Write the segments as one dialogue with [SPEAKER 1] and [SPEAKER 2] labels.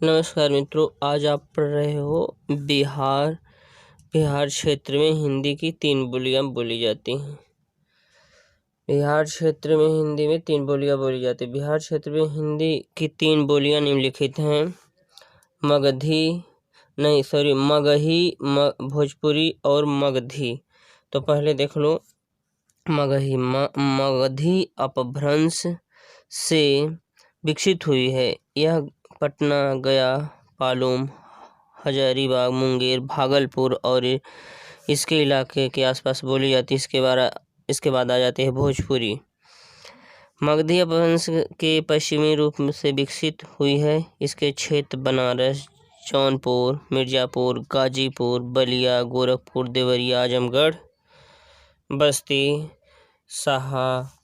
[SPEAKER 1] नमस्कार मित्रों, आज आप पढ़ रहे हो बिहार क्षेत्र में हिंदी की 3 बोलियां बोली जाती हैं। बिहार क्षेत्र में हिंदी में 3 बोलियां बोली जाती हैं। बिहार क्षेत्र में हिंदी की 3 बोलियां निम्नलिखित हैं। मगही, भोजपुरी और मगधी। तो पहले देख लो मगही। मगधी अपभ्रंश से विकसित हुई है। यह पटना, गया, पालुम, हजारीबाग, मुंगेर, भागलपुर और इसके इलाके के आसपास बोली जाती है। इसके बाद आ जाती है भोजपुरी। मगधी अपभ्रंश के पश्चिमी रूप से विकसित हुई है। इसके क्षेत्र बनारस, जौनपुर, मिर्जापुर, गाजीपुर, बलिया, गोरखपुर, देवरिया, आजमगढ़, बस्ती, शाहाबाद,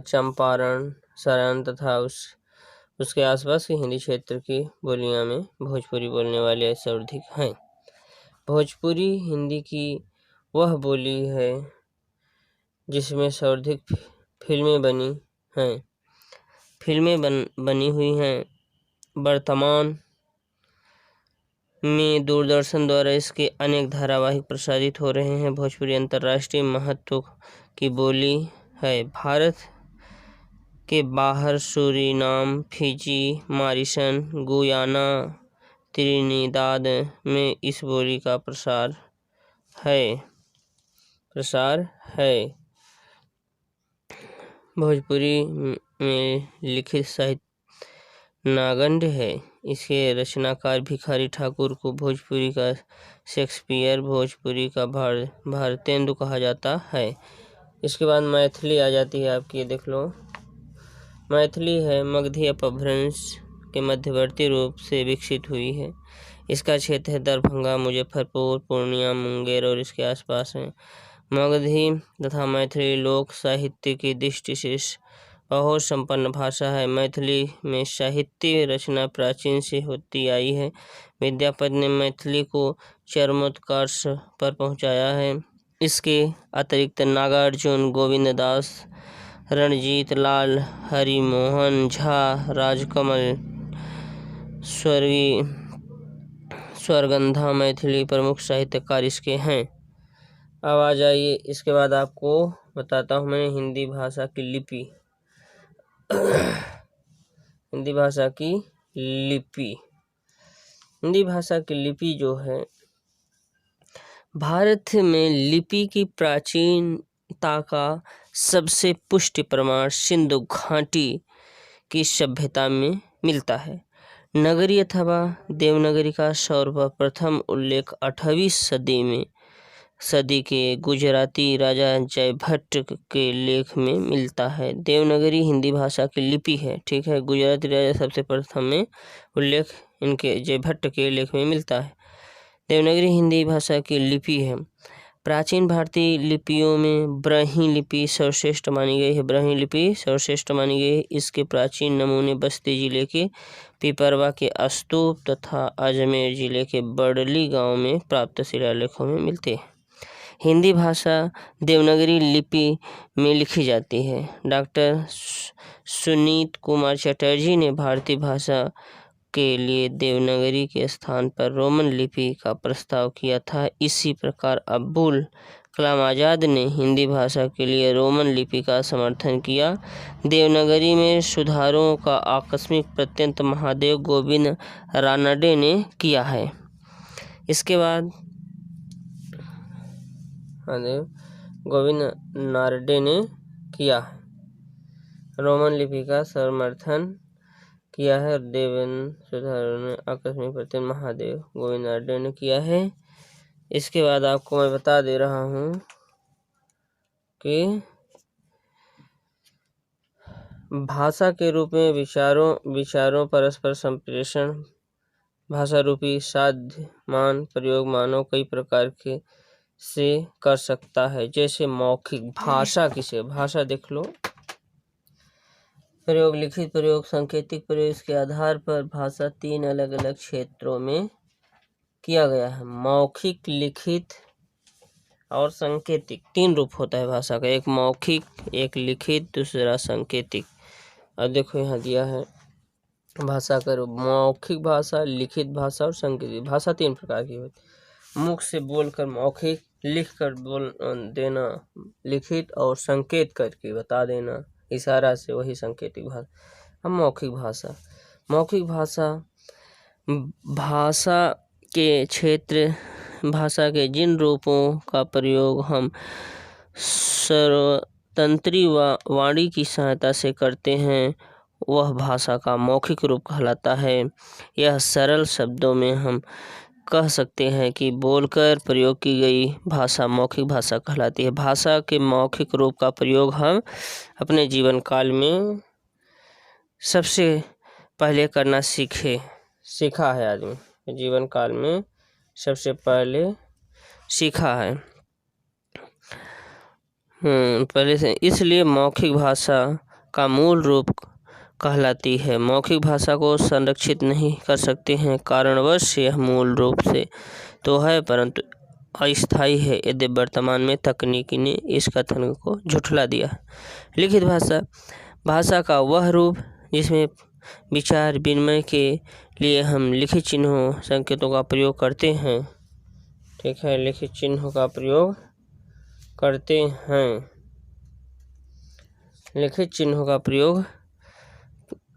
[SPEAKER 1] चंपारण, सारण तथा उसके आसपास के हिंदी क्षेत्र की बोलियों में भोजपुरी बोलने वाले सर्वाधिक हैं। भोजपुरी हिंदी की वह बोली है जिसमें सर्वाधिक फिल्में बनी हुई हैं। वर्तमान में दूरदर्शन द्वारा इसके अनेक धारावाहिक प्रसारित हो रहे हैं। भोजपुरी अंतर्राष्ट्रीय महत्व की बोली है। भारत के बाहर Suriname, Fiji, Mauritius, Guyana, Trinidad में इस बोली का प्रसार है। भोजपुरी में लिखित साहित्य नागंड है। इसके रचनाकार भिखारी ठाकुर को भोजपुरी का शेक्सपियर, भोजपुरी का भारतेंदु कहा जाता है। इसके बाद मैथिली आ जाती है आपकी, ये देख लो। मैथिली है मगधी अपभ्रंश के मध्यवर्ती रूप से विकसित हुई है। इसका क्षेत्र है दरभंगा, मुजफ्फरपुर, पूर्णिया, मुंगेर और इसके आसपास है। मगधी तथा मैथिली लोक साहित्य की दृष्टि से बहुत संपन्न भाषा है। मैथिली में साहित्य रचना प्राचीन से होती आई है। विद्यापति ने मैथिली को चरमोत्कर्ष पर पहुंचाया है। इसके अतिरिक्त नागार्जुन, गोविंददास, रणजीत लाल, हरिमोहन झा, राजकमल, स्वरगंधा मैथिली प्रमुख साहित्यकार इसके हैं। अब आ जाइए, इसके बाद आपको बताता हूँ मैं हिंदी भाषा की लिपि। हिंदी भाषा की लिपि जो है, भारत में लिपि की प्राचीनता का सबसे पुष्टि प्रमाण सिंधु घाटी की सभ्यता में मिलता है। नगरी अथवा देवनागरी का सर्वप्रथम उल्लेख 8वीं सदी के गुजराती राजा जयभट्ट के लेख में मिलता है। देवनागरी हिंदी भाषा की लिपि है, ठीक है। गुजराती राजा सबसे प्रथम में उल्लेख इनके जयभट्ट के लेख में मिलता है। देवनागरी हिंदी भाषा की लिपि है। प्राचीन भारतीय लिपियों में ब्राह्मी लिपि सर्वश्रेष्ठ मानी गई है। इसके प्राचीन नमूने बस्ती जिले के पिपरवा के स्तूप तथा अजमेर जिले के बड़ली गांव में प्राप्त शिलालेखों में मिलते हैं। हिंदी भाषा देवनागरी लिपि में लिखी जाती है। डॉक्टर सुनीत कुमार चटर्जी ने भारतीय भाषा के लिए देवनागरी के स्थान पर रोमन लिपि का प्रस्ताव किया था। इसी प्रकार अब्दुल कलाम आज़ाद ने हिंदी भाषा के लिए रोमन लिपि का समर्थन किया। देवनागरी में सुधारों का आकस्मिक प्रत्यंत महादेव गोविंद रानडे ने किया है। इसके बाद गोविंद नारडे ने किया है, रोमन लिपि का समर्थन किया है। सुधारों ने आकस्मिक प्रत्यंत महादेव गोविंद नारडे ने किया है। इसके बाद आपको मैं बता दे रहा हूँ कि भाषा के रूप में विचारों परस्पर संप्रेषण भाषा रूपी साध्यमान प्रयोग मानव कई प्रकार के से कर सकता है। जैसे मौखिक भाषा देख लो, प्रयोग, लिखित प्रयोग, सांकेतिक प्रयोग। इसके आधार पर भाषा 3 अलग अलग क्षेत्रों में किया गया है। मौखिक, लिखित और सांकेतिक। 3 रूप होता है भाषा का, एक मौखिक, एक लिखित, दूसरा सांकेतिक। अब देखो यहाँ दिया है भाषा का रूप, मौखिक भाषा, लिखित भाषा और सांकेतिक भाषा। 3 प्रकार की होती है। मुख से बोलकर मौखिक, लिख कर बोल देना लिखित, और संकेत करके बता देना इशारा से, वही सांकेतिक भाषा। अब मौखिक भाषा। मौखिक भाषा भाषा के क्षेत्र, भाषा के जिन रूपों का प्रयोग हम स्वतंत्री वाणी की सहायता से करते हैं वह भाषा का मौखिक रूप कहलाता है। यह सरल शब्दों में हम कह सकते हैं कि बोलकर प्रयोग की गई भाषा मौखिक भाषा कहलाती है। भाषा के मौखिक रूप का प्रयोग हम अपने जीवन काल में सबसे पहले करना सीखा है। आदमी जीवन काल में सबसे पहले सीखा है पहले से, इसलिए मौखिक भाषा का मूल रूप कहलाती है। मौखिक भाषा को संरक्षित नहीं कर सकते हैं, कारणवश यह मूल रूप से तो है परंतु अस्थायी है। यदि वर्तमान में तकनीकी ने इस कथन को झुठला दिया। लिखित भाषा भाषा का वह रूप जिसमें विचार विनिमय के लिए हम लिखित चिन्हों संकेतों का प्रयोग करते हैं। ठीक है, लिखित चिन्हों का प्रयोग करते हैं। लिखित चिन्हों का प्रयोग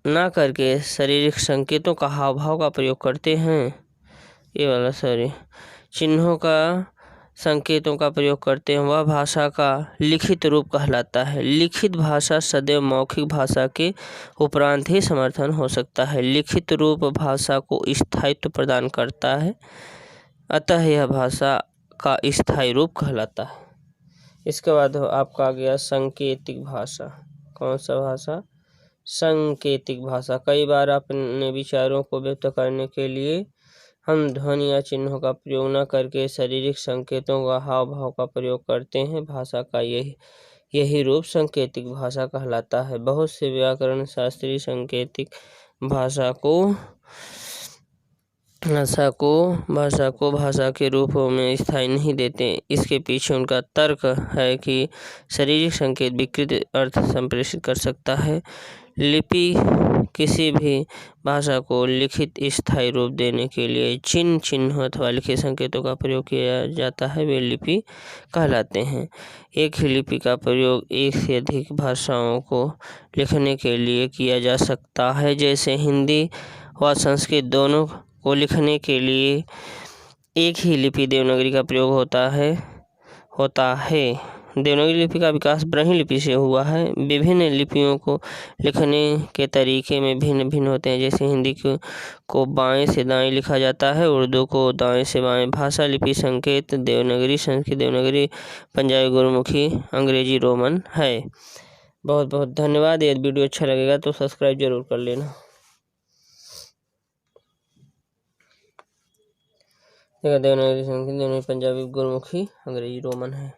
[SPEAKER 1] ना करके शारीरिक संकेतों का, हाव भाव का प्रयोग करते हैं। ये वाला चिन्हों का, संकेतों का प्रयोग करते हैं, वह भाषा का लिखित रूप कहलाता है। लिखित भाषा सदैव मौखिक भाषा के उपरांत ही समर्थन हो सकता है। लिखित रूप भाषा को स्थायित्व प्रदान करता है, अतः यह भाषा का स्थायी रूप कहलाता है। इसके बाद आपका आ गया सांकेतिक भाषा। कौन सा भाषा? सांकेतिक भाषा। कई बार अपने विचारों को व्यक्त करने के लिए हम ध्वनि या चिन्हों का प्रयोग न करके शारीरिक संकेतों का, हाव भाव का प्रयोग करते हैं। भाषा का यही रूप सांकेतिक भाषा कहलाता है। बहुत से व्याकरण शास्त्री सांकेतिक भाषा को भाषा के रूपों में स्थायी नहीं देते। इसके पीछे उनका तर्क है कि शारीरिक संकेत विकृत अर्थ संप्रेषित कर सकता है। लिपि किसी भी भाषा को लिखित स्थायी रूप देने के लिए जिन चिन्ह अथवा लिखित संकेतों का प्रयोग किया जाता है वे लिपि कहलाते हैं। एक ही लिपि का प्रयोग एक से अधिक भाषाओं को लिखने के लिए किया जा सकता है। जैसे हिंदी व संस्कृत दोनों को लिखने के लिए एक ही लिपि देवनागरी का प्रयोग होता है। देवनागरी लिपि का विकास ब्राह्मी लिपि से हुआ है। विभिन्न लिपियों को लिखने के तरीके में भिन्न भिन्न होते हैं। जैसे हिंदी को बाएं से दाएं लिखा जाता है, उर्दू को दाएं से बाएं। भाषा लिपि संकेत देवनागरी, संस्कृत देवनागरी, पंजाबी गुरमुखी, अंग्रेजी रोमन है। बहुत बहुत धन्यवाद। यदि वीडियो अच्छा लगेगा तो सब्सक्राइब जरूर कर लेना। देवनागरी, संस्कृत देवनागरी, पंजाबी गुरमुखी, अंग्रेजी रोमन है।